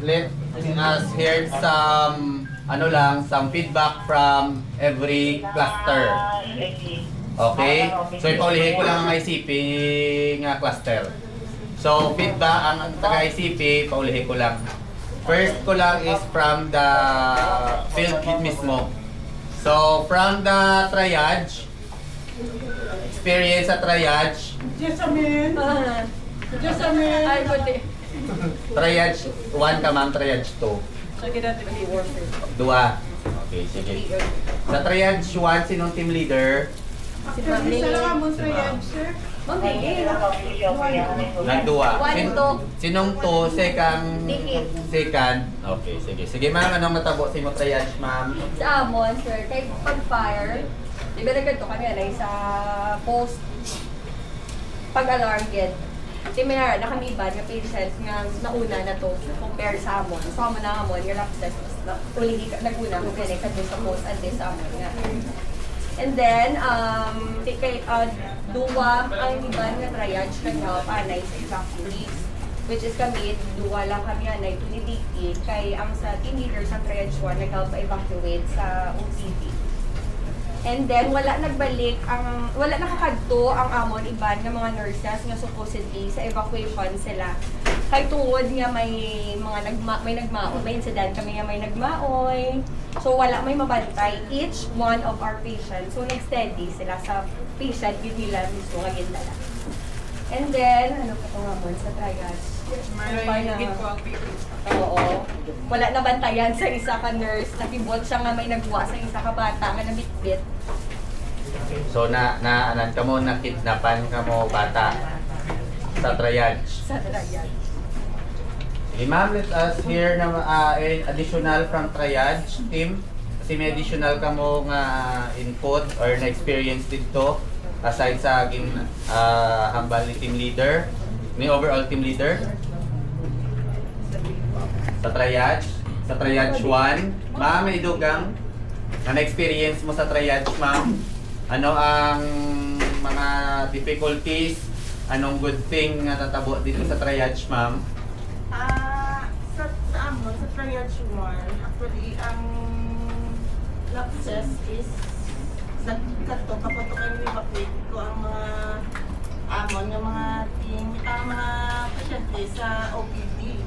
let us hear some some feedback from every cluster. Okay? So ipaulihin ko lang ang ICP nga cluster. So feedback ang taga ICP, paulihin ko lang. First ko lang is from the field mismo. So from the triage, experience sa triage. Just a minute. Just a minute. Ay, kundi. Triage 1 ka ma'am, triage 2. So, natin mag-warfare. 2. Okay, sige. Sa triage 1, sinong team leader? Si Mami. Isa lang ang triage, sir. Mami. Nagduwa. One, two. Sinong 2? Second? Dikit. Second? Okay, sige. Sige ma'am, anong natabo sa mo triage ma'am? Sa Amon, sir, kay pag-fire, di ba nagkanto kami alay sa post pag-alarm get. Di may nakamiban nga patients nga nauna na to compare sa Amon. So Amon na Amon, yung lapses, ulihi naguna kung kaya sa post at sa Amon nga. And then, kay duwa ang iban nga triage kanya panay sa evacuees. Which is kami, duwa lang kami anay tunidiki kay ang sa team leader sa triage 1 nag-help evacuate sa OCD. And then, wala nakakadto ang amon iban nga mga nurses nga supposedly sa evacuation sila. Kay tungod nga may nagmaoy, may incident kami nga may nagmaoy. So wala may mabantay each one of our patients. So nag-steady sila sa patient yun nila mismo nga gindala. And then, ano pa ito nga mo sa triage? Oo. Wala na bantayan sa isa ka nurse. Nakibot siya nga may nagwa sa isa ka bata nga nabitbit. So anan ka mo, nakidnapan ka mo bata sa triage. Sa triage. Okay, ma'am, let us hear na additional from triage team. Kasi may additional ka mo nga input or na-experience dito aside sa aking hambal ni team leader, ni overall team leader. Sa triage 1, ma'am, may dugang na na-experience mo sa triage, ma'am. Ano ang mga difficulties? Anong good thing na natabo dito sa triage, ma'am? Sa triage 1, actually, ang lapses is sa kato, kapag kayo evacuate ko ang mga amon, yung mga team, ang mga pasyente sa OPD.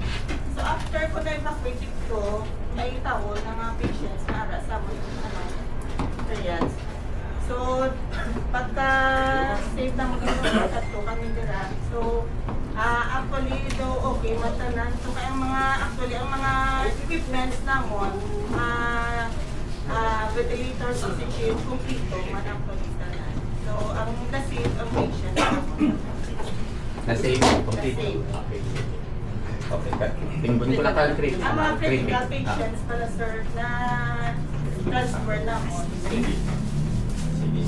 So after ko na-evacuate ko, may tawon ng mga patients na ara sa mga triage. So, pagka save na mga kato kami dira, so actually daw okay matanan. So kaya ang mga equipments namon, ventilators, oxygen, kompleto man ang pagitanan. So ang na-save ang patient namon. Na-save? Complete? Na-save. Okay. Okay. Tingnan ko lang ang critical. Ang mga critical patients pala sir na transfer namon. Sige.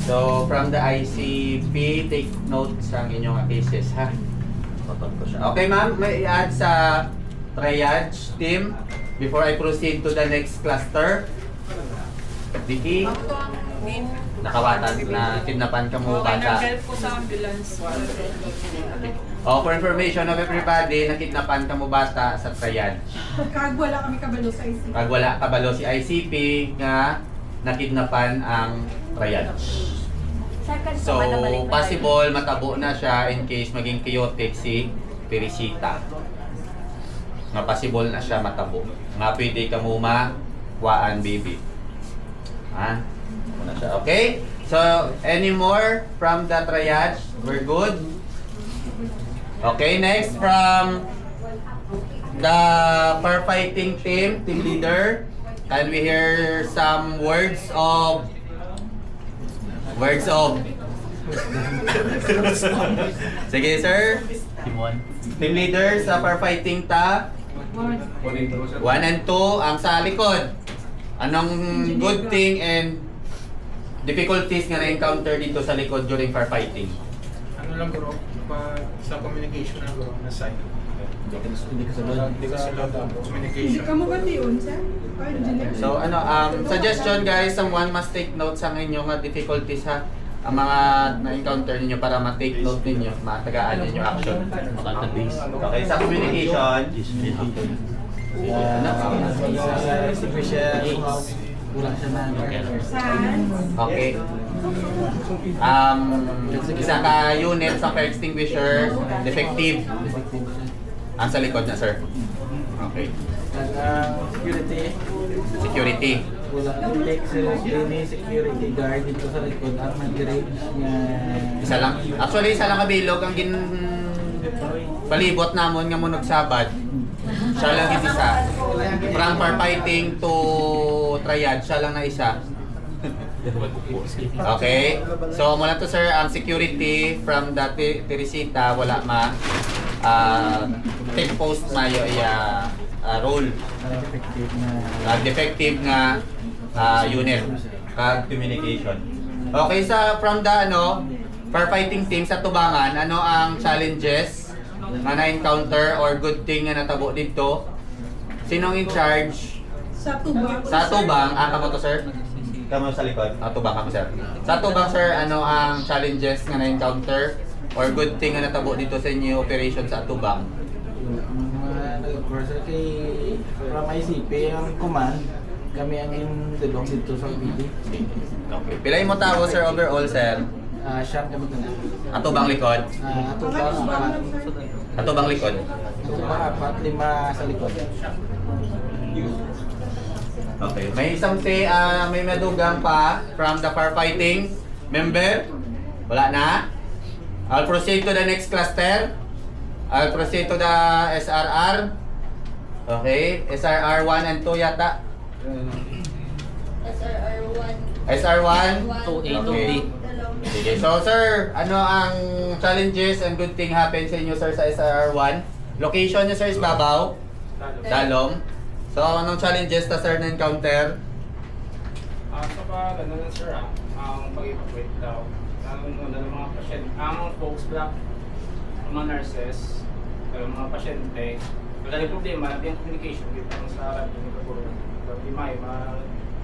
So, from the ICP, take note sa inyong cases, ha? Total ko siya. Okay, ma'am, may i-add sa triage team before I proceed to the next cluster. Vicky, nakawatan na kidnapan ka mo bata. Nag-help ko sa ambulance. For information of everybody, nakidnapan ka mo bata sa triage. Kag wala kami kabalo sa ICP. Pag wala kabalo si ICP nga nakidnapan ang triage. So, possible matabo na siya in case maging chaotic si Teresita. Nga possible na siya matabo. Nga pwede ka mo mawaan, baby. Ha? Muna siya. Okay? So, any more from the triage? We're good? Okay, next from the firefighting team leader. Can we hear some words of Sige, sir. Team leader sa firefighting ta 1 and 2 ang sa likod. Anong good thing and difficulties nga na-encounter dito sa likod during firefighting? Ano lang bro, sa communication lang bro, na side. Hindi ka sa communication. Hindi ka mo gatiun, sir? Engineer? So suggestion guys, someone must take note sa inyong difficulties ha. Ang mga na-encounter ninyo para ma-take note ninyo, matagaan ninyo action. Okay, sa communication, Sa extinguisher, wala siya na. Okay. Isa ka unit sa fire extinguisher, defective. Ang sa likod na, sir. Okay. Security, Security. wala detect security guard dito sa likod ang nag-range niya. Isa lang. Actually, isa lang kabilog ang palibot namon nga munog sabad. Siya lang yung isa. From firefighting to triad, siya lang na isa. Okay. So mula to sir, ang security from the Teresita wala ma take post mayo iya role. Effective na. Defective nga unit communication. Okay, from the firefighting team sa Tubangan, ano ang challenges na na-encounter or good thing nga natabo dito? Sinong in charge? Sa tubang. Sa Tubang, kamo to sir? Kamo sa likod? Tubang kamo sir. Sa Tubang sir, ano ang challenges nga na-encounter or good thing nga natabo dito sa inyo operation sa Tubang? Nag-course kay from ICP ang command, kami ang indulong dito sa BD. Okay. Pilay mo tao sir overall sir? Siyam kami ito na. Atubang likod? Ato ba ang apat? Atubang likod? Ato ba apat, 5 sa likod. Okay. May may madugang pa from the firefighting member? Wala na? I'll proceed to the next cluster. I'll proceed to the SRR. Okay. SRR 1 and 2 yata. SRR1. SR1? 2A, Okay. Sige. So sir, ano ang challenges and good thing happen sa inyo sir sa SRR1? Location niyo sir is Babaw? Dalom. So anong challenges ta sir na-encounter? Sa pag ano na sir, ang pag-evacuate daw, ng mga pasyente, ang folks block, mga nurses, mga pasyente, wala yung problema, natin yung communication dito sa radyo ni Kapuro. Di may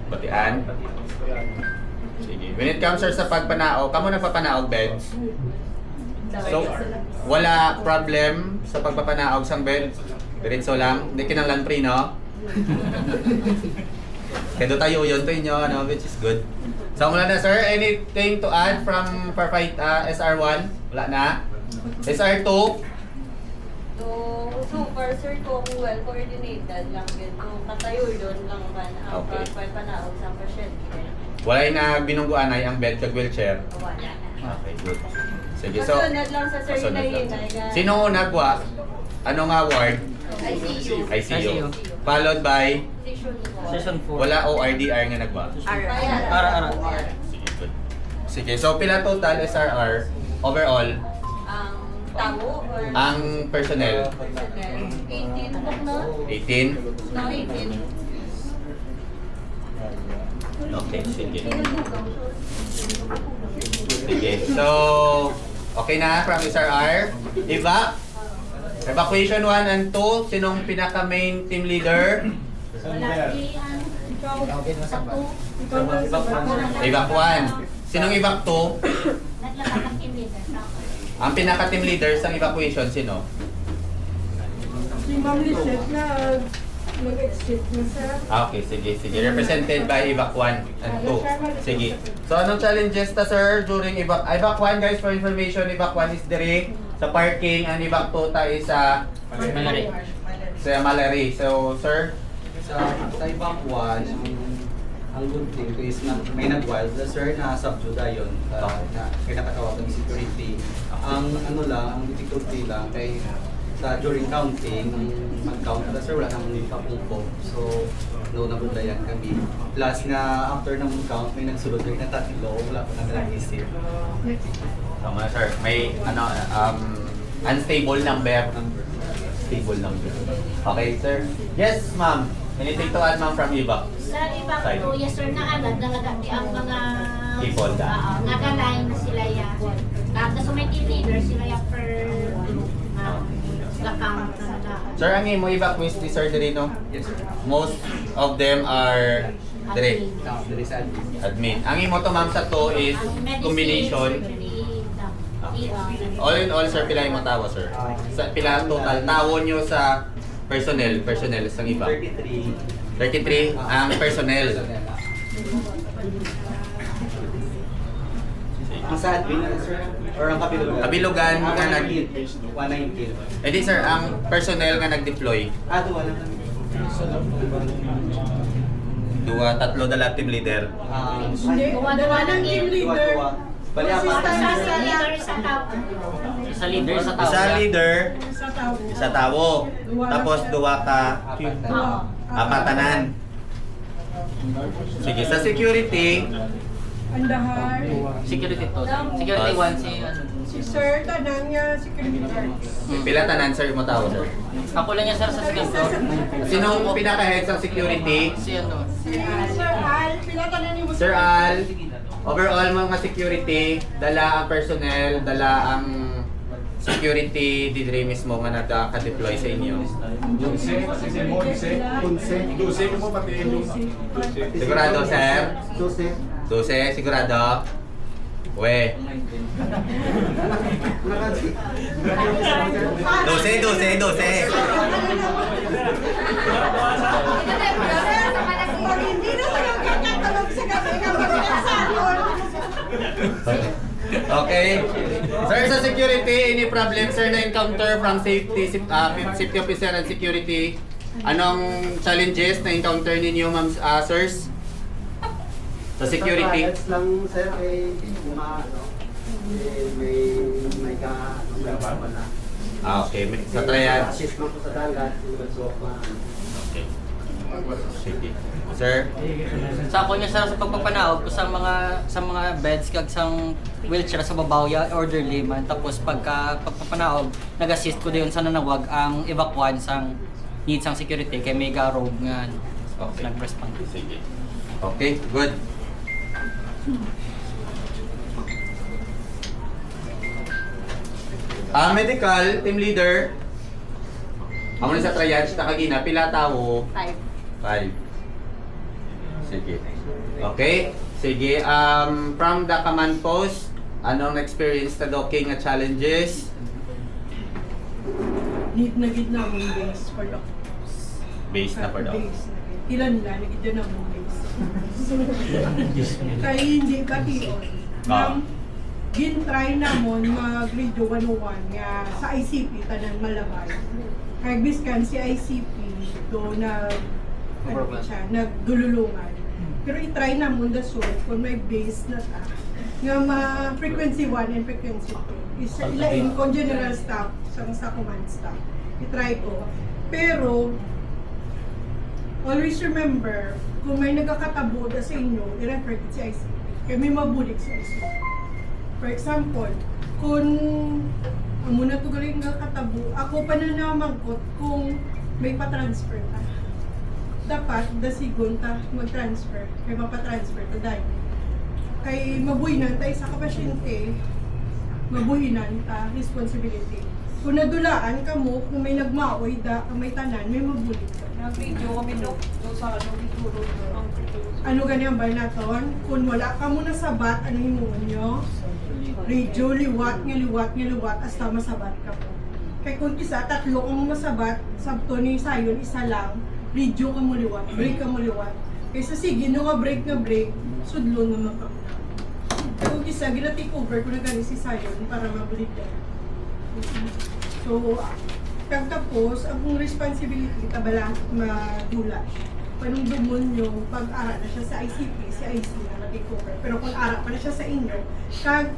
Batian? Batian. Sige. When it comes sir sa pagpanaog, kamo nagpapanaog beds? So, wala problem sa pagpapanaog sang bed? Diretso lang? Hindi kinanglan pre, no? Kaya doon tayo yun to inyo, which is good. So mula na sir, anything to add from firefight SR1? Wala na? SR2? So far sir, kung well coordinated lang yun. Kung katayo doon lang man ang Okay. pagpanaog sa pasyente. Wala yung na binungguan ay ang bed kag wheelchair? Wala na. Okay, good. Sige, so... Kasunod lang sa sir kasunod lang. hinay-hinay. Sino ang nagwa? Ano nga ward? ICU. ICU. Followed by? Session 4. Wala ORDR nga nagwa? Ara. Sige, good. Sige, so pila total SRR overall? Ang tao or Ang personnel? personnel? 18 po na? 18? No, 18. Okay, sige. Sige, so okay na from SRR. Evacuation 1 and 2. Sinong pinaka main team leader? Evac 1. Sinong evac 2? Ang pinaka team leader sa evacuation, sino? Si Ma'am Lisette na nag-exit na sa... Okay, sige. Represented by evac 1 and 2. Sige. So, anong challenges ta, sir, during evac 1, guys, for information, evac 1 is dire sa parking, and evac 2 ta is sa Malari. So, sir, Sa ibang one, ang good thing ko is na may nag-wild na sir na subjuda yun. Na kinakatawag ng security. Ang ano lang, ang difficulty lang kay during counting, mag-count na sir, wala namang nilipapupo. So, no nabundayan kami. Plus nga, after ng count, may nagsulod na tatlo, wala pa namin nag-isip. tama, sir. May, unstable number. Stable number. Okay, sir. Yes, ma'am. Anything to add, ma'am, from evac? Sa ibang Side. po, yes sir, naagad nalagati ang mga People da. nagalain na sila yan. Tapos may team leader sila yan per account na nila. Sir, ang imo evac quiz ni Sir Dirino? Yes sir. Most of them are dire There is admin. admin. Ang imo to, ma'am, sa to is Ang medicine, combination. surgery, ER. All in all, sir, pila yung tawo, sir? Sa pila total tawo nyo sa Personnel sa iba. 33. 33 ang personnel. Ang sa admin na sir? Or ang kabilugan? Kabilugan nga nag 119. Eh di sir, ang personnel nga nag-deploy. Duwa lang. Tatlo dala team leader. Hindi, dalawa ng team leader. Bali apat. Sa leader sa tao. Isa leader, Sa tao. isa tawo. Tapos duwa ka apatanan. Sige, sa security, Andahan. Security to. Security 1 si ano. Si Sir, tanang niya, security guard. pila tanan sir mo tawo sir. Ako lang yan sir sa second floor. Sino ang pinaka-head sa security? Si ano. Si Sir Al, pinatanan niyo mo Sir Al, overall mga security, dala ang personnel, dala ang security didre mismo nga naka-deploy sa inyo. Sigurado sir? 12, sigurado? We. 12. Pag hindi na tayo kakatalog sa gabi ng pagkakasahon. Okay. Sir, sa security, any problem sir na encounter from safety officer and security? Anong challenges na encounter ninyo, ma'am, sirs? Sa security? Sa lang sir, may ka Okay. Sa triad? assist mo ko sa dagat, so Okay. Sige. Sir? Sa ako niya sa pagpapanaog ko sa mga beds kag sang wheelchair sa babaw ya orderly man tapos pagpapanaog nag-assist ko dayon sa nanawag ang evacuan sang needs sang security kay may robe nga Okay. nag-respond. Sige. Okay, good. Medical, team leader. Amo na sa triage, nakagina, pila tawo? 5. Sige. Okay. Sige, from the command post, anong experience na docking at challenges? Need na gid na mong base for the Base na for daw. base. Ilan na gid na mong base. Kaya hindi ka tiyon. Ah. Gin-try namon mag-radio 101 nga sa ICP tanan malabay. Kaya biskan si ICP do nagdululungan. Pero i-try namon the source kung may base na ta nga frequency 1 and frequency 2. Ilain ko general staff sa command staff. I-try ko. Pero always remember, kung may nagkakatabo na sa inyo, i-refer it sa ICP. Kaya may mabulik sa ICP. For example, kung amo na to galing nga katabo, ako pa na namangkot kung may pa-transfer ta. Dapat, dasigon ta mag-transfer. Kaya mapatransfer ta dahil. Kay mabuhinan tayo sa kapasyente, mabuhinan ta responsibility. Kung nadulaan ka mo, kung may nagmaoy da, kung may tanan, may mabulit ka. Nag-video kami doon sa ituro Ano ganyan ba naton? Kung wala ka muna sabat, ano hinuon nyo? Radio, liwat, hasta masabat ka po. Kaya kung isa, tatlo ka mo masabat, sabto ni sayon, isa lang, radio ka mo liwat, break ka mo liwat. Kaysa sige, no nga break, sudlo na mapakita. Kaya kung isa, gina-take over ko na gani si sayon para mabulit ka. So, pagtapos, ang responsibility, tabala, madula. Panungdumon nyo, pag-ara na siya sa ICP, si IC na nag-take over. Pero kung ara pa na siya sa inyo, kag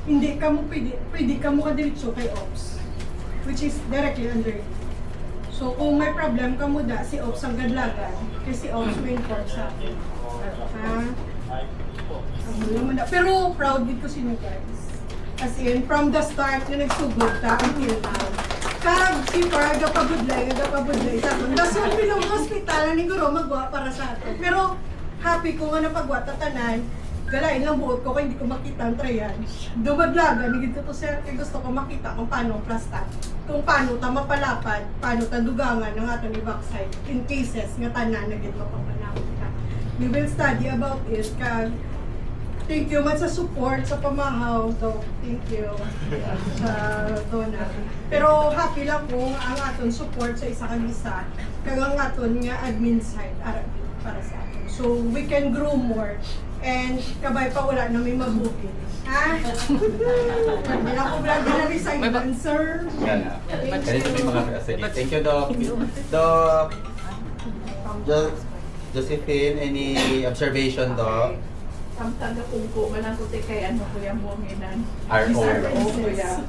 hindi ka mo pwede ka mo kadiretso kay Ops, which is directly under you. So, kung may problem ka mo da, si Ops ang gadlagan, kasi si Ops may inform sa akin. Ha? Pero proud din ko sino guys. As in, from the start na nagsugod ta until now. Kag si Par, gapabudlay sa akin. Dason pinong hospital na ni Guro magwa para sa atin. Pero happy ko nga napagwa tatanan. Galain lang buot ko kaya hindi ko makita ang trayan. Dumadlaga, nigit ko to sir, kaya gusto ko makita kung paano plastan. Kung paano ta mapalapad, paano ta dugangan ng aton ni backside in cases nga tanan na gid mapapanawid ka. We will study about it kag Thank you man sa support sa pamahaw, Doc. Thank you sa donor. Pero happy lang ko ang aton support sa isa kanisa. Kaya ang aton nga admin side para sa aton. So we can grow more. And kabay pa wala na may mabuking. Ha? Hindi na ako vlog na resign, sir. Yan. Ganito may mga sige. Thank you, Doc. Doc. Josephine, any observation, Doc? Samtang na kungko, malang kuti kay ano kuya mo nginan. RO. Kuya.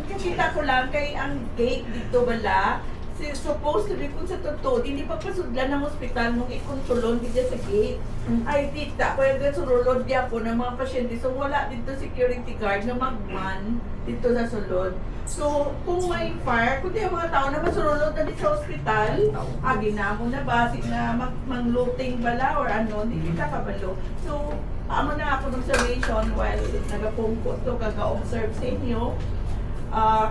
Kakita ko lang kay ang gate dito bala. Supposed to be kung sa totoo, hindi pa pasudlan ng ospital nung ikontrolon dito sa gate. Ay tita, kaya surulod diya po ng mga pasyente. So wala dito security guard na magman dito sa sulod. So kung may fire, kung di ang mga tao na masurulod na dito sa ospital, ginamo na basi na mang-looting bala or ano, hindi kita kabalo. So amo na ako ng observation while nagapungkot to kaga-observe sa inyo.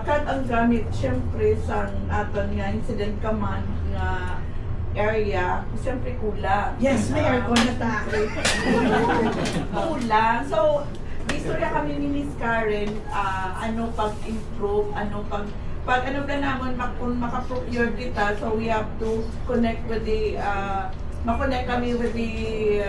Kad ang gamit syempre sa aton nga incident command nga area, syempre kulang. Yes, may aircon na ta. Kulang. So, istorya kami ni Miss Karen, ano pag-improve, ano pag ano ka naman, kung makaprocure kita, so we have to connect with the, makonect kami with the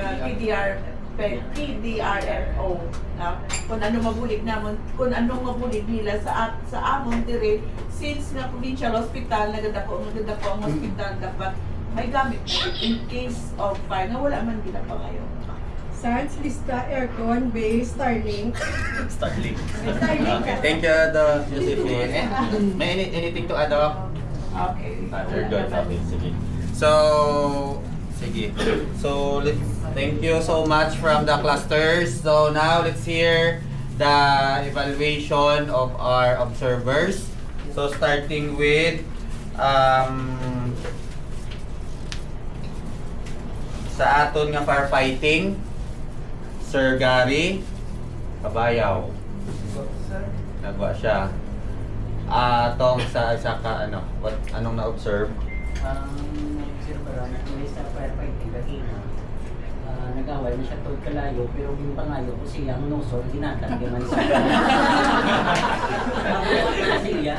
PDRFO na kung ano mabulig namon, kung anong mabulig nila sa amon dire, since nga provincial hospital nagadako ang hospital dapat may gamit na in case of fire na wala man gila pa ngayon. Sans lista, aircon, base, Starlink. Starlink. Starlink. Okay, thank you, Doc Josephine. May anything to add, Doc? Okay. You're good. Okay, sige. So, sige. So, thank you so much from the clusters. So, now let's hear the evaluation of our observers. So, starting with sa aton nga firefighting, Sir Gary Kabayaw. Nagwa siya. Tong sa ka ano, anong na-observe? Nag-observe ba lang, sa firefighting kanina, nag-away na siya tol kalayo, pero yung pangayo ko siya, ang nosor, ginatag man sa siya.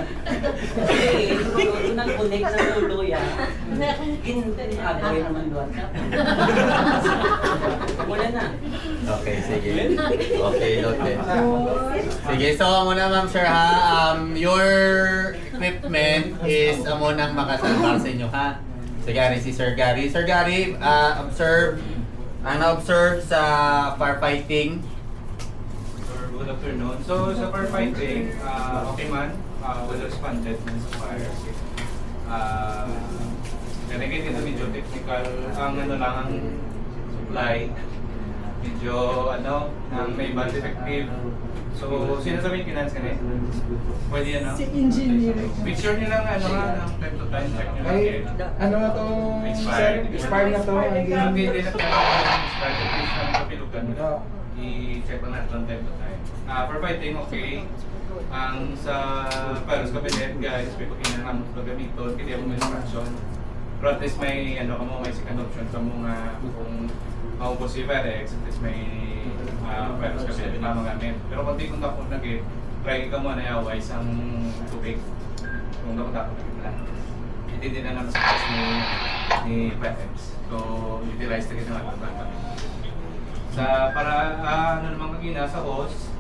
Kasi, kung nag-connect na tulo yan, ginagawin naman doon. Wala na. Okay, sige. Okay, noted. Sige, so muna ma'am sir ha, your equipment is amo nang makasalbar sa inyo ha. Si Gary, si Sir Gary. Sir Gary, na-observe sa firefighting. Sir, good afternoon. So sa firefighting, okay man, well responded man sa fire. Nalagay dito medyo technical, ang ano lang ang supply, medyo ano, may bad defective. So, sino sa maintenance ka na? Pwede yan, no? Si engineer. Make sure nyo lang, ano nga, ng time to time, check nyo lang Ay, yun. ano na to, sir? Expired na to. Hindi na tayo expired, at least ang kapilugan mo. Oo. I-check lang natin ng time to time. For fighting, okay. Ang sa Pyros Cabinet, guys, may pakinangamot na gamiton, kaya mo may instruction. Pero at least may, ano ka mo, may second option ka mo nga kung maubos si Firex, at least may Pyros Cabinet na magamit. Pero kung di kung tapos nag-it, try ka mo na iaway isang tubig. Kung tapos nag-it hindi din na naman sa cost ni Firex. So, utilize na kita nga. Sa para, ano naman kagina, sa host,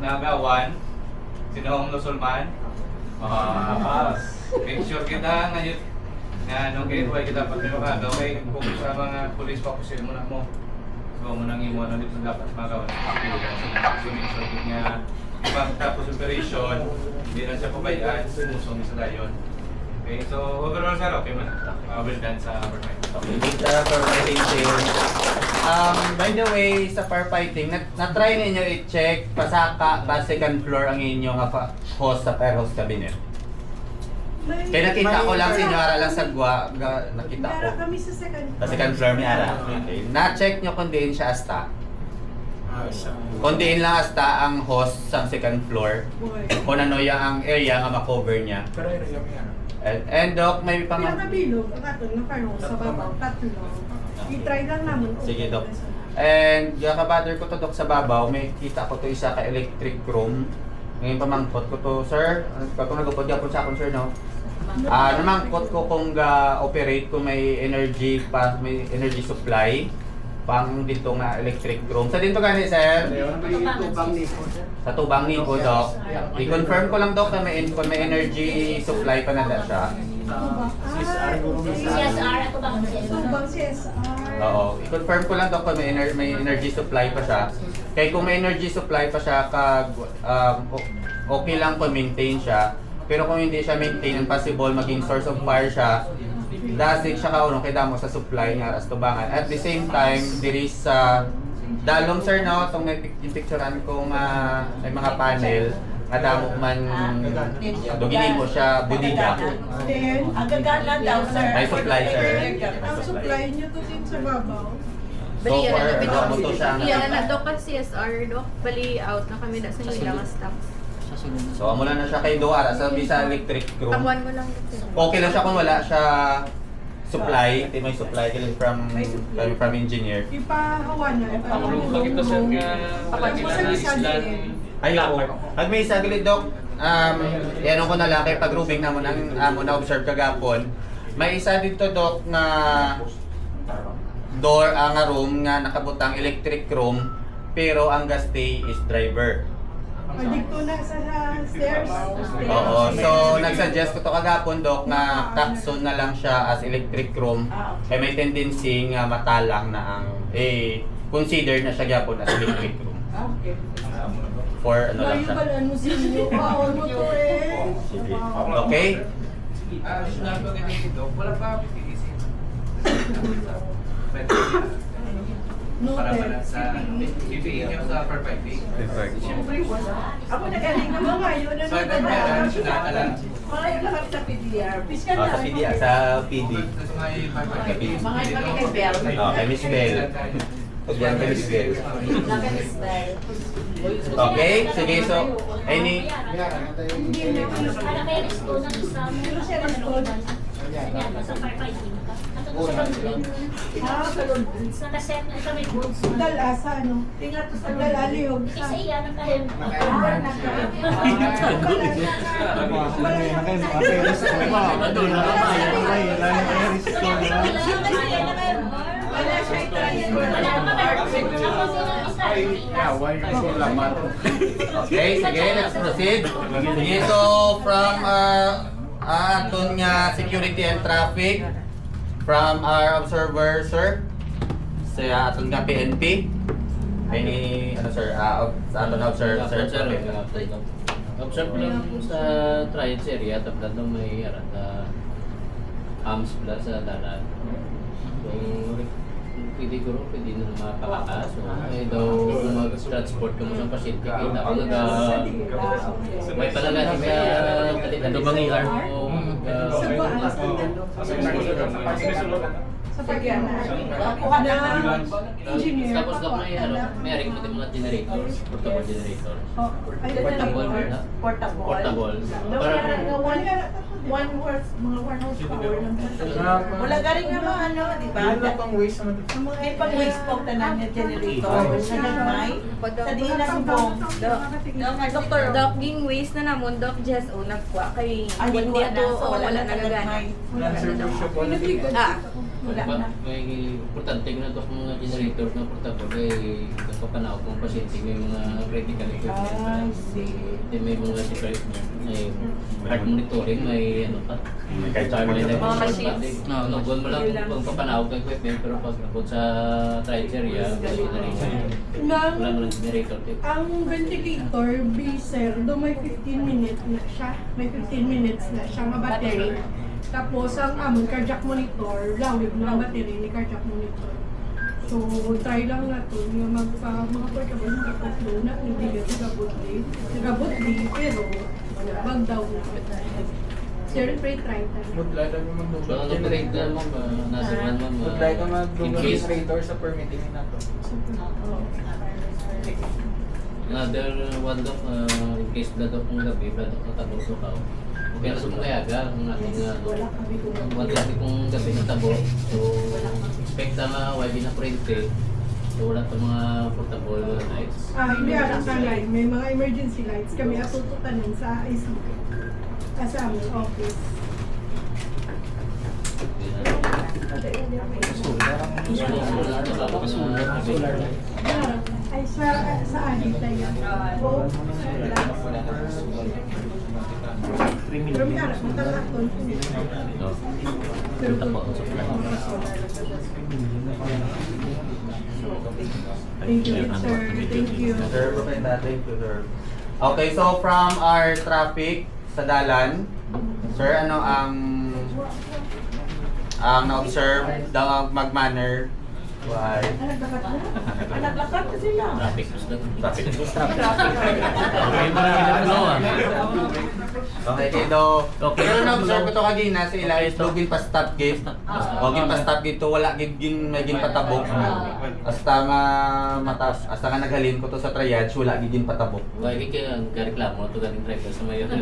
nagawan, sinahong Lusulman, make sure kita ngayon na anong gateway kita pag may makagaway kung sa mga police papusin mo na mo. So mo nang imo ano dito dapat magawa. So make sure nga pag tapos operation, hindi na siya pabayaan, sumusong sa dayon. Okay, so overall sir, okay man. Well done sa firefighting. Okay, dito firefighting team. By the way, sa firefighting, na-try ninyo i-check pasaka ba second floor ang inyong host sa Pyros Cabinet? Kaya nakita ko lang si Ara lang sa gwa, nakita ko. Para kami sa second Sa second floor ni Ara. Okay. Na-check nyo kung diin siya asta. Kung diin lang asta ang host sa second floor. Kung ano yung ang area nga ma-cover niya. Pero area mo yan. And Doc, may Pinakabilog, ang aton na parang sa babaw, tatlo. I-try lang naman. Sige, Doc. And kabother ko to dok sa babaw, may kita ko to isa ka electric room. Ngayon pamangkot ko to, sir. Kung nagupod ka po sa akong sir, no? Namangkot ko kung operate kung may energy supply pang dito nga electric room. Sa dito gani, sir? Sa tubang ni ko, dok. I-confirm ko lang, dok, na may energy supply pa na siya. CSR ako ba? Tubang CSR. Oo. I-confirm ko lang, dok, kung may energy supply pa siya. Kaya kung may energy supply pa siya, okay lang kung maintain siya. Pero kung hindi siya maintain, and possible maging source of fire siya, dasig siya kaunong kay damo sa supply nga as tubangan. At the same time, there is dalom, sir, no, itong picturean ko may mga panel, nga damo man duginin mo siya budida. Then, Agagana daw, sir. May supply, sir. ang supply nyo to din sa babaw. So far, mo to siya ang Iya na dok ang CSR dok bali out na kami na sa ilang stocks. Sa sunod. So amo na siya kay Doara sa bisa electric room. Takuan mo lang dito. Okay lang siya kung wala siya supply, may supply galing from engineer. Ipahawa na. Ako nung pagkita sir nga palagi na na islan. Ay, oo. Pag may isa galit, Dok, yan ko na lang, kay pag-roofing na mo na-observe kagapon. May isa dito, Dok, na door, nga room, nga nakabutang electric room, pero ang gastay is driver. Dito na sa stairs. Oo, so nag-suggest ko to kagapon, Dok, na takson na lang siya as electric room. Kaya may tendency nga matalang na ang, consider na siya gapon as electric room. Okay. For ano lang Layo siya. ba ano sa inyo? Bawal mo to eh. Sige. Okay? Sinabi ko ganito dito, wala pa pipilisin. Noted. Pipiliin niyo sa per 5 days. Siyempre, wala. Ako nagaling naman ngayon. So, ito meron siya natalan. Malayo lang kami sa PDR. Fiscal Sa na. PD, sa PD. Tapos may 5 Mga kami kay Bell. Kay Miss Bell. Pag yan kay Miss Bell. Okay, sige, so, any... Para may resto ng isang sa firefighting. At ito sa pag-green. Sa kaset na sa may goods. Dala sa ano? Tingnan to sa Dala lihog Kasi sa. iya nakahem. Okay, sige, let's proceed. Sige, so, from aton nga security and traffic, from our observer, sir, sa aton nga PNP, any, ano sir, sa aton na observer, sir, Observe ko lang sa trials area, tapos na may AMS plus sa dalan. So, pwede na mapakakas. So, may daw mag-transport ka mo sa pasyente. Kita ko may palaga din sa kalita bang ER mo. Sa pagyanan. Kuha na engineer. Tapos daw may aring mo din mga generators, portable generators. Ay, Portable na? Portable. Portable. One horsepower lang. Wala galing nga mga ano, di ba? Yun lang pang waste naman. May pang-waste pong tanan niya generator. Sa nagmay. Sa di na subong. Doktor Doc ging waste na namon Doc Jess o nagkuha kay Ay, di hindi ko na. to So, wala na nagagana. Non-serviceable. May importante ko na ito mga generators na portable ay nagpapanawag ng pasyente may mga critical equipment. May mga department, may heart monitoring, may ano pa. May kahit saan May mga machines. Nagbuwan mo lang kung papanawag ng equipment pero pag napod sa trials area, may generator. Wala mo ng generator. Ang ventilator, Breezer, do may 15 minutes na siya. May 15 minutes na siya nga battery. Tapos ang amon cardiac monitor, lawig na ang battery ni cardiac monitor. So, try lang na to, nga mga portable ng kapatlo na hindi ka nagabot di, pero bag daw na. Siyempre, try tayo. Would like kami So, ano operate na mo ba? Nasa man mo ba? Would like kami In mag-double case, generator sa permitting na to. another one dok, in case bladok ng gabi, bladok na tabo so ka. Okay na sa mga kayaga, ang ating one kasi kung gabi na tabo. So, expect na why na kurente. So wala pa mga portable lights. Hindi ara sa light. May mga emergency lights kami atututanin sa ICP. Sa aming office. Ay, sa adik na yan. Pero may ara, matalaton. Pero thank you, sir. Thank you. Sir, thank you, sir. Okay, so from our traffic sa dalan, sir, ano ang na-observe, daw mag-manner? Why? Naglakad na sila. Traffic was lang. Okay, kayo pero na-observe ko to kagina sa ila is lugin pa stop gate. Lugin pa stop gate to, wala gigin may gin patabok. Hasta nga naghalin ko to sa triage, wala gigin patabok. Why kaya ang reklamo to galing driver sa mayor.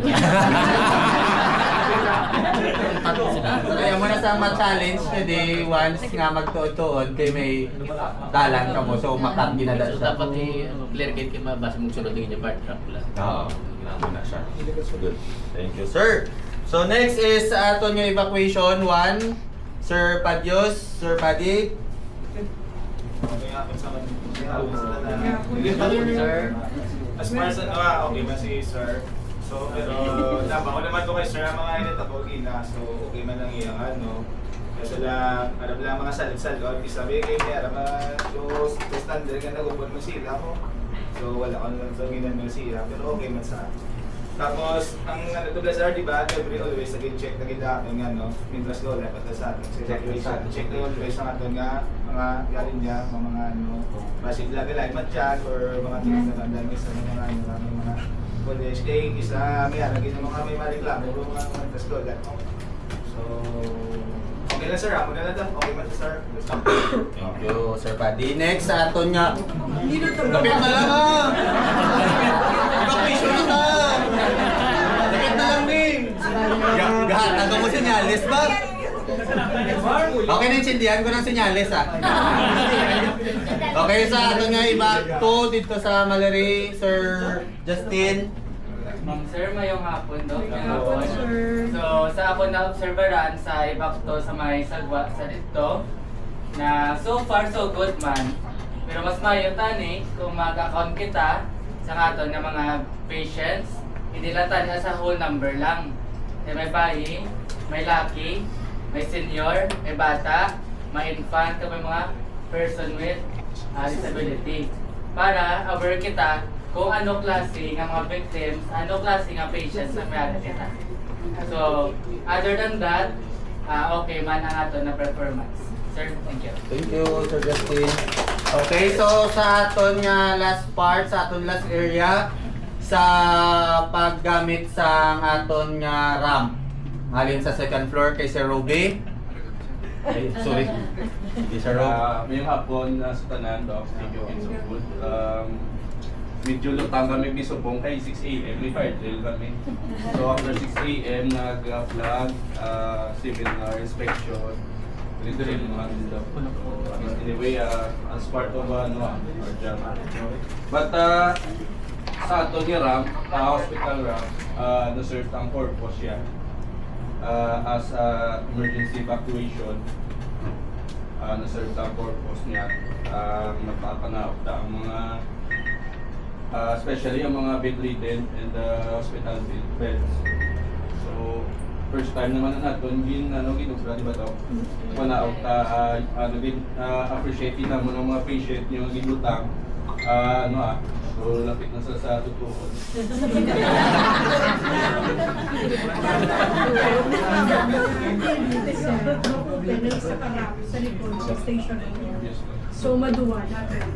Kaya mo na sa ma-challenge kasi once nga magtuod-tuod kay may dalan ka mo, so makat ginada So siya. dapat i-clear gate kay mabasa mong sunod yung part truck lang. Oo, ginawa na siya. Good. Thank you, sir. So next is aton yung evacuation 1. Sir Padios, Sir Padi. Sir, as far as okay ba si sir? So, pero ako naman to kay sir ang mga init ako gina. So, okay man lang iyang ano. Kasi lang, alam lang mga salit-salit. Isabi kayo niya, alam yung standard ka nagubod mo sila ko. So, wala ko naman sa ginan mo sila. Pero okay man sa. Tapos, ang natubla sir, di ba? Every always nag-check na kita atin nga, no? Mintras ko, dapat na sa atin. Check na always ang atin nga, mga galing niya, mga ano, basic lang nila, matchag or mga tinig na bandang isa ng mga college day, isa may alagay ng mga may mareklamo, mga mintras ko, so, okay lang sir, ako na lang daw. Okay man sir. Thank you, Sir Padi. Next sa aton nga. Hindi na ito. Lapit na lang ah! Evacuation na ta! Lapit na lang din! Gahataga mo sinyalis ba? Okay na yung sindihan ko ng sinyalis ah. Okay, sa aton nga iba to dito sa Malari, Sir Justin. Sir, mayong hapon daw. Hapon, sir. So, sa ako na-observeran sa ibakto sa may sagwa sa dito, na so far so good man. Pero mas mayo tani kung mag-account kita sa aton ng mga patients, hindi lang tani sa whole number lang. May bayi, may laki, may senior, may bata, may infant, may mga person with disability. Para aware kita kung ano klase ng mga victims, ano klase ng patients na may kita. So, other than that, okay man ang ato na performance. Sir, thank you. Thank you, Sir Justin. Okay, so sa aton nga last part, sa aton last area, sa paggamit sa aton nga ramp. Halin sa second floor kay Sir Ruby. Ay, sorry. Hindi Sir Ruby. Ngayong hapon sa tanan, Doc, thank you and so good. Medyo lutang kami bisupong kay 6 AM, may fire drill kami. So after 6 AM, nag-flag, civil inspection, drill naman dito. Anyway, as part of our job. But sa ato ni RAM, hospital RAM, na-serve ang purpose siya as emergency evacuation. Na-serve ang purpose niya, magpapanahop ang mga especially ang mga bedridden and hospital beds. So, first time naman na natin, ginugra, di ba ito? Panaot, appreciate na mo ng mga patient yung gilutang, so lapit na sa tutuon. Sa karap, sa likod, sa station. So, maduwa natin.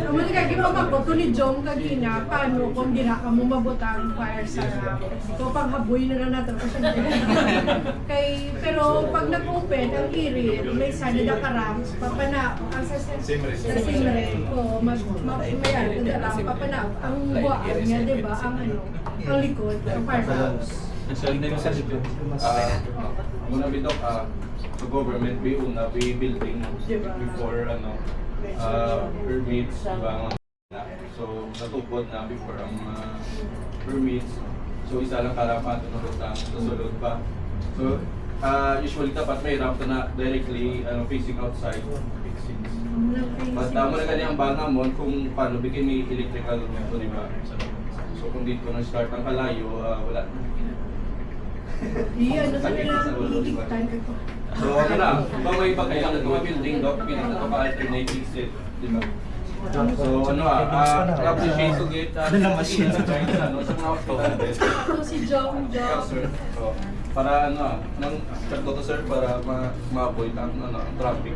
Muna ka, gipapag ko ni Jong kagina, paano kung di na ka mo mabutang fire sa rap. So, panghaboy na natin. Pero pag nag-open, ang irin, may sana na karap, papana, ang sa simre, may ano, papana, ang buwaan niya, diba, ang likod, ang firehouse. Muna bidok, sa government, we building before, permits, diba? So, natupod na before ang permits. So, isa lang karapat ang susunod pa. So, usually dapat may ramp na directly facing outside. But mo na ganyan ang banga mo kung paano bigyan may electrical nito, di ba? So, kung dito na start ang kalayo, wala na. Iya, ano sa nila, hihigtan ko. So, ano na, kung may iba kayo na building, pinag ito ka-alternate exit, di ba? So, appreciate to get sa mga hospital bed. So, si Jong. Sir. So, para nang sakto to sir, para ma-avoid ang traffic.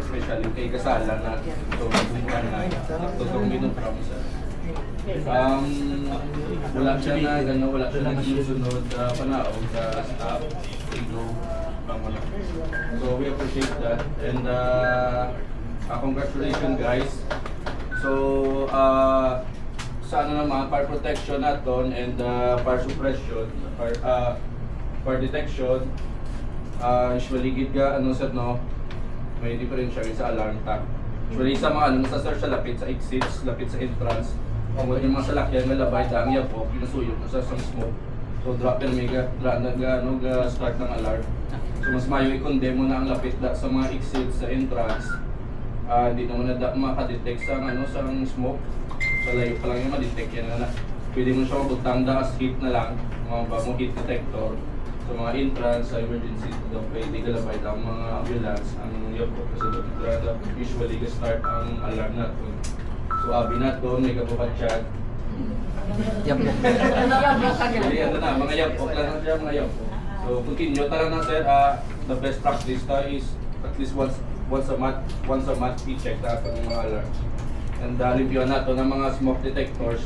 Especially kay Kasala na so, bumuhan na tutong minute from sir. Wala siya na sinusunod panaog sa staff. So, we appreciate that. And congratulations guys. So, sa fire protection naton and fire suppression, fire detection, usually gid ka may differential sa alarm tag. Usually sa mga sa sir sa lapit sa exits, lapit sa entrance, kung yung mga salakyan nga labay ang yapo, pinasuyok sa smoke. So drop in start ng alarm. So mas mayo i-condemn mo na ang lapit sa mga exits sa entrance. Hindi naman na makadetect sa smoke. Sa layo pa lang yung ma-detect yan na. Pwede mo siya mabutang as heat na lang, mga bagong heat detector. Sa mga entrance, sa emergency, pwede galabay lang mga ambulance, ang yapo. Kasi usually start ang alarm natin. So abi natin, may kapapatsyan. Yampok. Mga yampok lang siya, mga yampok. So continue talaga na sir, the best practice is at least once a month i-check natin yung mga alarm. And review natin ng mga smoke detectors.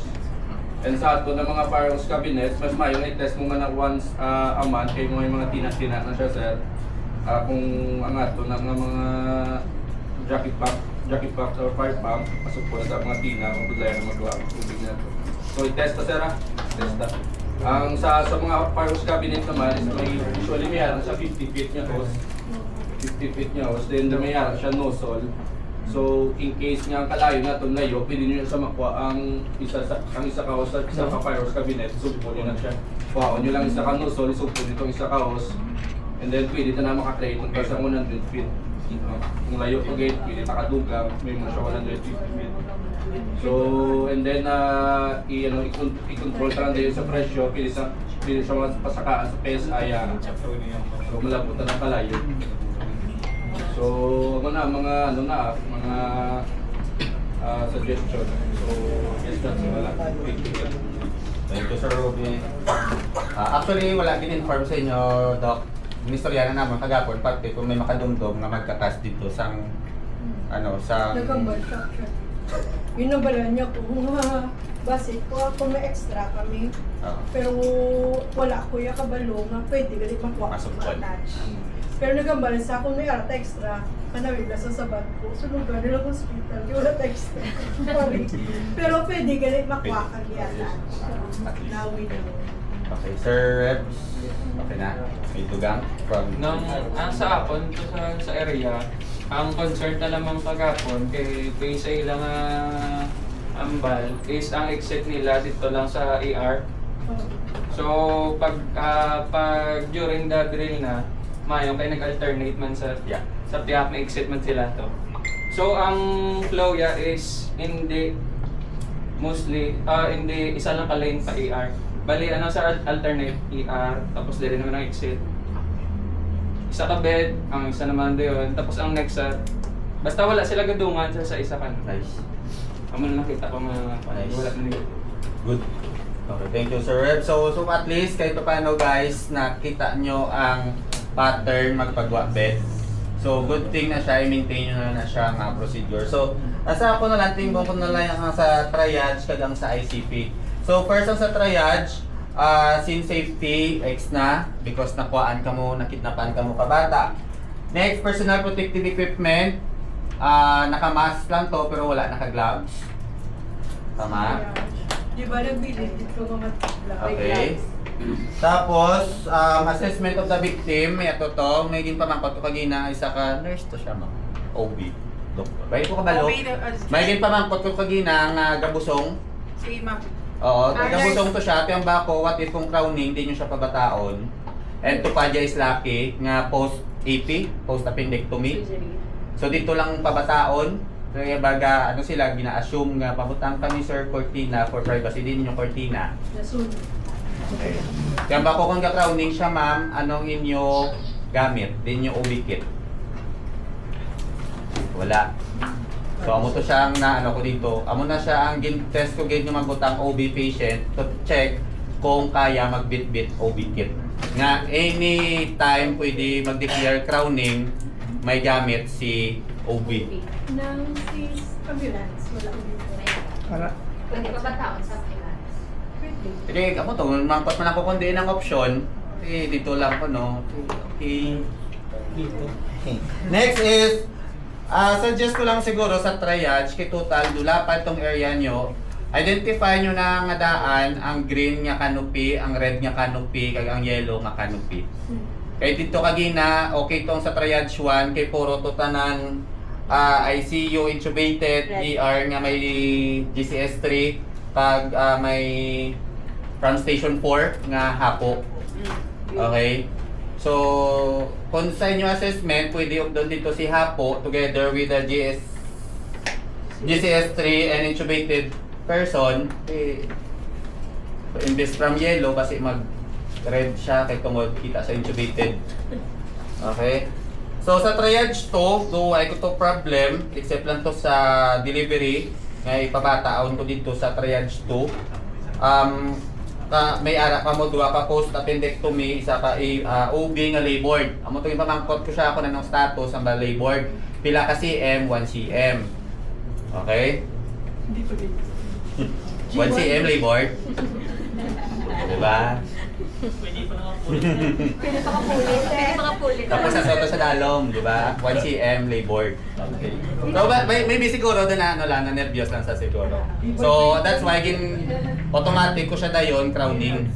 And sa ato ng mga firearms cabinets, mas mayong i-test mo nga na once a month kay mo yung mga tina-tina na siya sir. Kung ang ato ng mga jockey pack or fire pump, pasok po na sa mga tina kung budlaya na magawa ang tubig na ito. So i-test na sir test na. Ang sa mga firearms cabinet naman is may usually may sa 50 feet niya hose. 50 feet niya hose, then may siya nozzle. So, in case nga kalayo na itong layo, pwede nyo sa makuha ang isa ka hose sa isa ka firearms cabinet, sugpo nyo na siya. Kuhaon nyo lang isa ka nozzle, sugpo nyo itong isa ka hose. And then pwede na makakreate ng sa 100 feet. Kung layo po gate, pwede nakadugang, may mga siya 150 feet. So, and then i-control ka lang din sa presyo, pwede siya pasakaan sa PSI. So, malabutan ng kalayo. So, mga suggestion. So, yes, that's wala. Thank you, Sir Ruby. Actually, wala din-inform sa inyo, Doc. Ministorya na naman kagapon, pati kung may makadumdum na magkakas dito sa Nagambal siya. Yun ang bala niya kung basic ko, kung may extra kami. Pero wala ko yung kabalo nga pwede galit makuha ko ma-attach. Pero nagambalan sa kung may arata extra, kanawid na sa sabat ko. Sunod na nila hospital, di wala extra. Pero pwede galit makuha ka i-attach. Nawid mo. Okay, Sir Rebs. Okay na. May tugang from... Sa akon, sa area, ang concern na lamang kagapon kay sa ilang ambal is ang exit nila dito lang sa AR. So, pag during the drill na, mayong kayo nag-alternate man sa tiyak, may exit man sila to. So, ang flow is hindi isa lang ka-lane pa AR. Bali, sa alternate ER, tapos din naman ang exit. Isa ka bed, ang isa naman doon, tapos ang next basta wala sila gadungan sa isa ka. Nice. Amo na nakita ko mga nice. Wala na nila. Good. Okay, thank you, Sir Reb. So at least kahit paano guys, nakita nyo ang pattern magpagawa bed. So good thing na siya, i-maintain nyo na siya ang procedure. So asa ako na lang, tingin ko na lang sa triage kagang sa ICP. So first ang sa triage, scene safety, X na, because nakuhaan ka mo, nakidnapan ka mo kabata. Next, personal protective equipment, naka-mask lang to pero wala naka-gloves. Tama? Di ba nabili dito mga gloves? Okay. Tapos, assessment of the victim, may ato to, may pamangkot ko kagina, isa ka nurse to siya ma'am. OB. Doktor. Bayi ko kabalo. May pamangkot ko kagina nga gabusong. Sige, ma'am. Oo, gabusong to siya, tiyang bako, what if kung crowning, di nyo siya pabataon. And to padya is lucky, nga post-AP, post-appendectomy. So dito lang pabataon. Kaya baga, ano sila, gina-assume nga, pabutang kami sir, cortina, for privacy din yung cortina. Okay. Kaya bako kung ka-crowning siya ma'am, anong inyo gamit? Din yung OB kit. Wala. So amo to siya ang na ano ko dito. Amo na siya ang test ko gid yung magbutang OB patient to check kung kaya magbit-bit OB kit. Nga any time pwede mag-declare crowning, may gamit si OB. Nang si ambulance, wala Para Pwede pa ba taon sa ambulance? Sige, amo to, mangkot man ako kundi ng option. Dito lang ko no. Okay. Dito. Next is suggest ko lang siguro sa triage, kay total, dulapan tong area nyo. Identify nyo na nga daan ang green nga canopy, ang red nga canopy, kag ang yellow nga canopy. Kay dito kagina, okay tong sa triage 1, kay puro to tanan ICU, intubated, ER nga may GCS 3, kag may from station 4 nga hapo. Okay? So, kung sa inyo assessment, pwede doon dito si Hapo together with the GCS3 and intubated person. Imbes from yellow, kasi mag-red siya kay tungod kita sa intubated. Okay? So, sa triage to, though ay ko to problem, except lang to sa delivery, nga ipabataon ko dito sa triage 2. May ara pa mo duwa ka post appendectomy, isa ka OB nga labord. Amo to ipamangkot ko siya ako na ng status ang labord. Pila ka cm, 1 cm. Okay? 1 cm labord. Diba? Pwede pa kapulit. Pwede pa kapulit. Tapos sa soto sa dalom, di ba? 1 cm labord. Okay. So, maybe siguro doon na ano lang, na nervyos lang sa siguro. So, that's why automatic ko siya dayon crowning.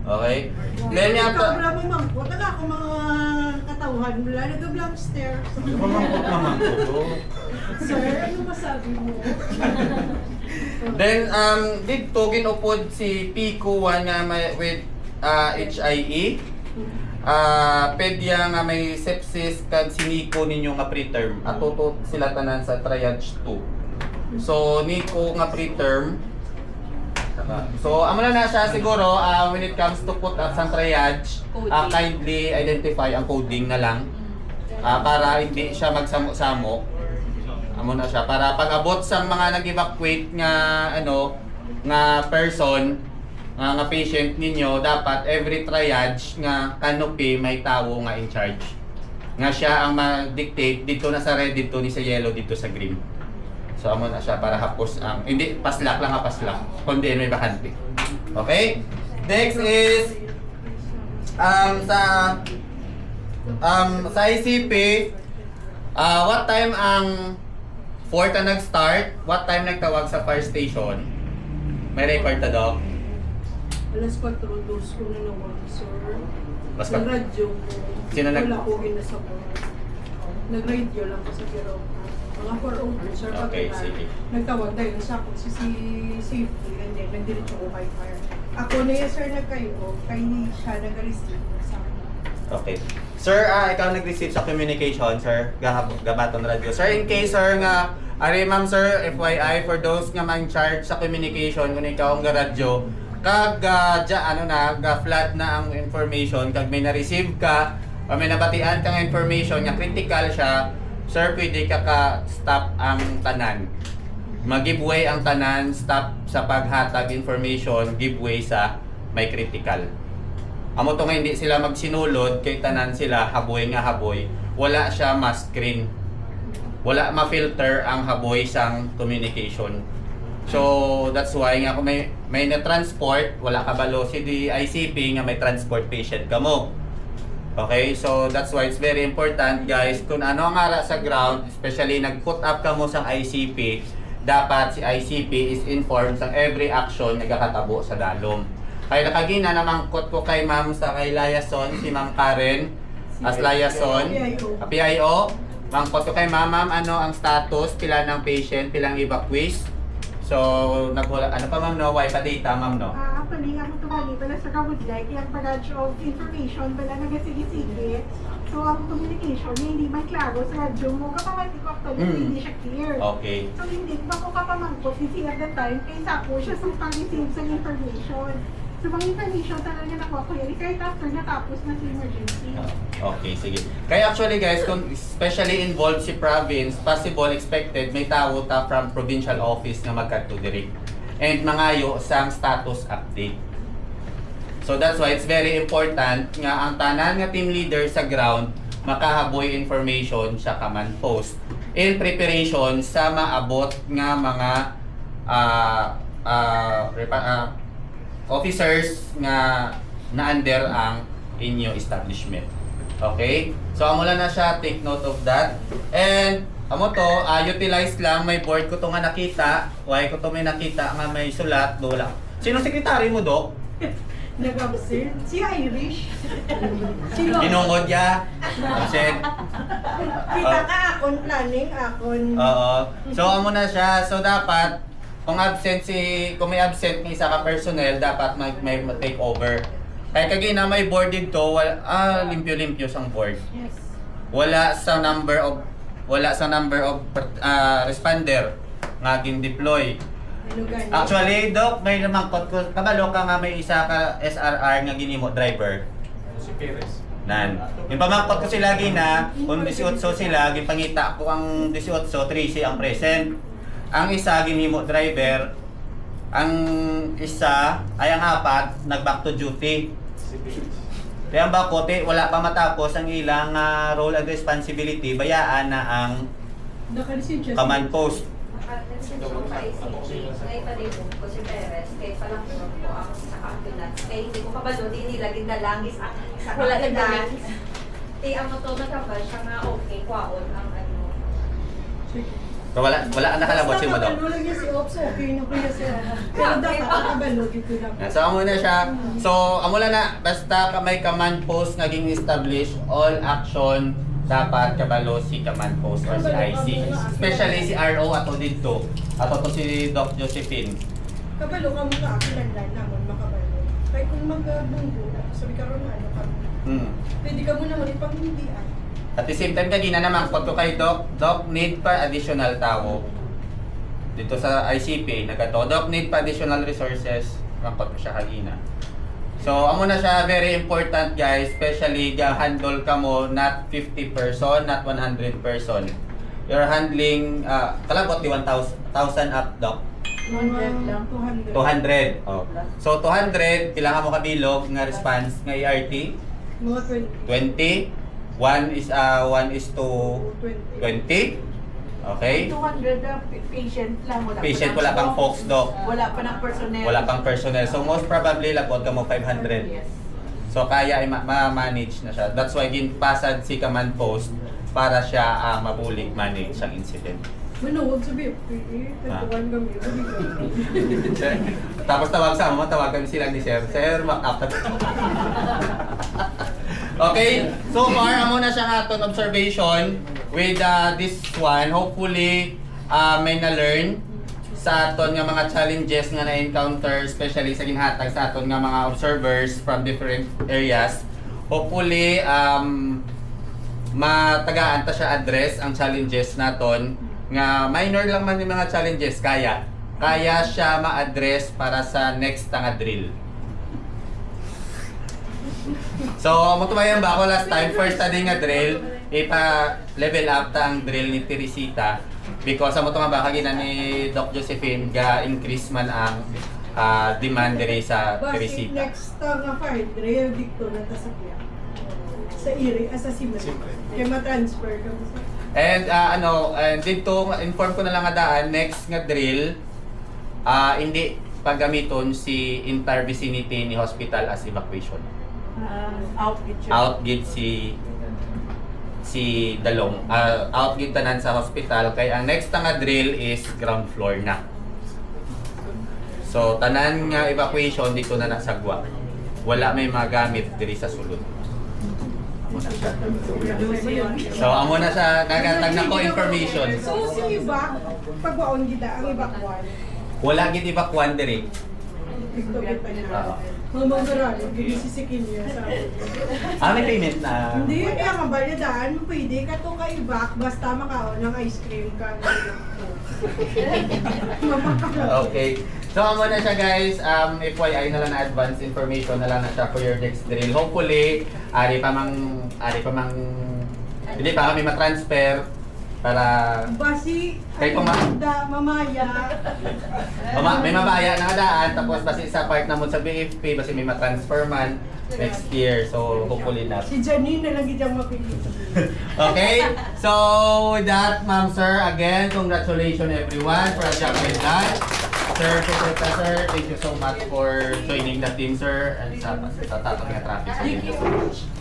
Okay? Then niya Ikaw wala mo mangkot, wala ako mga katauhan mula, nag-vlog stairs. Mamangkot naman ko. Sir, ano masabi mo? Then, dito ginupod si Pico 1 nga with HIE. Pedya nga may sepsis kag siniko ninyo nga preterm. Atuto sila tanan sa triage 2. So, Nico nga preterm. So, amo na siya siguro when it comes to put up sa triage, kindly identify ang coding na lang para hindi siya magsamo-samo. Amo na siya para pag-abot sa mga nag-evacuate nga nga person, nga patient ninyo, dapat every triage nga canopy may tawo nga in charge. Nga siya ang ma-dictate dito na sa red, dito ni sa yellow, dito sa green. So amo na siya para hapos ang hindi paslak lang nga paslak, kundi may bakante. Okay? Next is sa ICP, what time ang 4 na nag-start, what time nagtawag sa fire station? May record ta dog? Alas 4, dos ko na nawag, sir. Alas 4? Nag-radio ko. Sino Wala ko sa work. Nag-radio lang ko sa biro. Mga 4 sir. Okay, sige. Nagtawag dahil sa ako si safety and then nagdiretso ko kay fire. Ako na yung sir nagkayo, kay siya nag-receive sa akin. Okay. Sir, ikaw nag-receive sa communication, sir. Gabaton radio. Sir, in case, sir, nga, ma'am, sir, FYI, for those nga man-charge sa communication, kung ikaw ang radyo, kag, flat na ang information, kag may na-receive ka, o may nabatian kang information, nga critical siya, sir, pwede ka ka-stop ang tanan. Mag-giveaway ang tanan, stop sa paghatag information, giveaway sa may critical. Amo to nga hindi sila magsinulod, kay tanan sila haboy nga haboy, wala siya ma-screen. Wala ma-filter ang haboy sang communication. So that's why nga kung may na-transport, wala ka balo si ICP nga may transport patient ka mo. Okay, so that's why it's very important guys, kung ano ang ara sa ground, especially nag-put up ka mo sa ICP, dapat si ICP is informed sa every action na nagkakatabo sa dalom. Kay nakagina namangkot ko kay ma'am sa kay Layason, si Ma'am Karen as Layason, PIO. Mangkot ko kay ma'am, ano ang status, pila ng patient, pilang evacuees. So, nagwala, ano pa ma'am no, wifi data ma'am no? Actually, ako tumali pala sa Kawudlay, kaya ang pag-adjo of information pala nagasigi-sige. So, ang communication, hindi may klaro sa radyo mo. Kapag ko actually, hindi siya clear. Okay. So, hindi ba ko kapamangkot, hindi at the time, kaysa ako siya sa pag-receive sa information. So, mga information talaga nakuha ko yan, kahit after natapos na sa emergency. Okay, sige. Kaya actually guys, kung especially involved si province, possible, expected, may tao ta from provincial office na magkadto diri. And mangayo sa status update. So that's why it's very important nga ang tanan nga team leader sa ground makahaboy information sa command post in preparation sa maabot nga mga officers nga na-under ang inyo establishment. Okay? So amo lang na siya, take note of that. And amo to, utilize lang, may board ko to nga nakita. Why ko to may nakita nga may sulat, wala. Sino sekretary mo, Dok? Nag-absent. Si Irish. Si Lord. Inungod ya. Absent. Kita ka akon, planning akon. Oo. So amo na siya. So dapat kung may absent ng isa ka personnel, dapat may take over. Kaya kagina may board dito, limpyo-limpyo sang board. Yes. Wala sa number of responder nga gin-deploy. Actually, Doc, may namangkot ko. Kabalo ka nga may isa ka SRR nga ginimo driver. Si Perez. Nan. Yung pamangkot ko sila gina, kung 18 sila, gipangita ko ang 18, 13 ang present. Ang isa ginimo driver, ang isa ay ang apat nag-back to duty. Kaya ang bakote, wala pa matapos ang ilang role and responsibility, bayaan na ang command post. Kaya palibog ko si Perez, kaya palang ko ang sa ambulance. Kaya hindi ko kabalo, di nilagin na langis sa ambulance. Ang motor na kapal siya nga okay, kwaon ang ano. So, wala nakalabot si Madok. Basta lang niya si Ops, okay na ko niya siya. Pero dapat nakabalo dito lang. So, amo na siya. So, amo lang na, basta may command post naging establish, all action dapat kabalo si command post or si IC. Especially si RO ato dito. Ato to si Doc Josephine. Kabalo ka mo ka, akilandan naman makabalo. Kaya kung magbunggo, sabi ka ron ano ka. Pwede ka mo naman ipanghindian. At the same time, kanina naman, pag kay Doc, need pa additional tao. Dito sa ICP, nagkato, Doc, need pa additional resources. Nakot ko siya kanina. So, amo na siya, very important guys, especially handle ka mo, not 50 person, not 100 person. You're handling, kalabot di 1,000 up, Doc? 100 lang, 200. 200. Oh. So, 200, kailangan mo kabilog nga response, nga ERT? Mga 20. 1 is to 20. Okay? 200 na patient lang. Patient, wala pang folks, Doc. Wala pa ng personnel. Wala pang personnel. So most probably, labot ka mo 500. Yes. So kaya ma-manage na siya. That's why ginpasad si command post para siya mabulig manage ang incident. Manuwag sa BFP, tatuan kami. Tapos tawagan sila ni Sir. Sir, up. Okay, so far amo na siya aton observation with this one. Hopefully may na-learn sa aton nga mga challenges nga na-encounter, especially sa ginhatag sa aton nga mga observers from different areas. Hopefully matagaan ta siya address ang challenges naton nga minor lang man yung mga challenges, kaya siya ma-address para sa next nga drill. So, matubayan ba ako last time, first study nga drill, ipa-level up ta ang drill ni Teresita because amo to nga ba kagina ni Doc Josephine ga-increase man ang demand diri sa Teresita. Next nga fire drill dito na ta sa Kuya. Sa Iri, sa Simre. Kaya ma-transfer ka mo sa... And and dito inform ko na lang nga daan, next nga drill, hindi paggamiton si entire vicinity ni hospital as evacuation. Outgate si Dalong. Outgate tanan sa hospital kay ang next nga drill is ground floor na. So tanan nga evacuation dito na nasagwa. Wala may magamit diri sa sulod. Amo na siya. So amo na siya nagatag na ko information. So si Iba, pagwaon gida ang ibakwan. Wala gid evacuan diri. Tigtugit pa niya. Mamang garalo, ginisisikil niya sa May payment na. Hindi, kaya nga balyadaan, pwede ka to ka-ibak basta makaon ng ice cream ka. Okay. So amo na siya guys. FYI na lang na advance information na lang na siya for your next drill. Hopefully, ari pa mang hindi pa kami matransfer para Basi, Kay mamaya. may mabaya na daan tapos basi sa part na mo sa BFP basi may matransfer man next year. So hopefully na. Si Janine na lang gitang mapili. Okay? So with that, ma'am, sir, again, congratulations everyone for a job well done. Sir, Professor, thank you so much for joining the team, sir, and sa tato ng traffic. Thank you so much.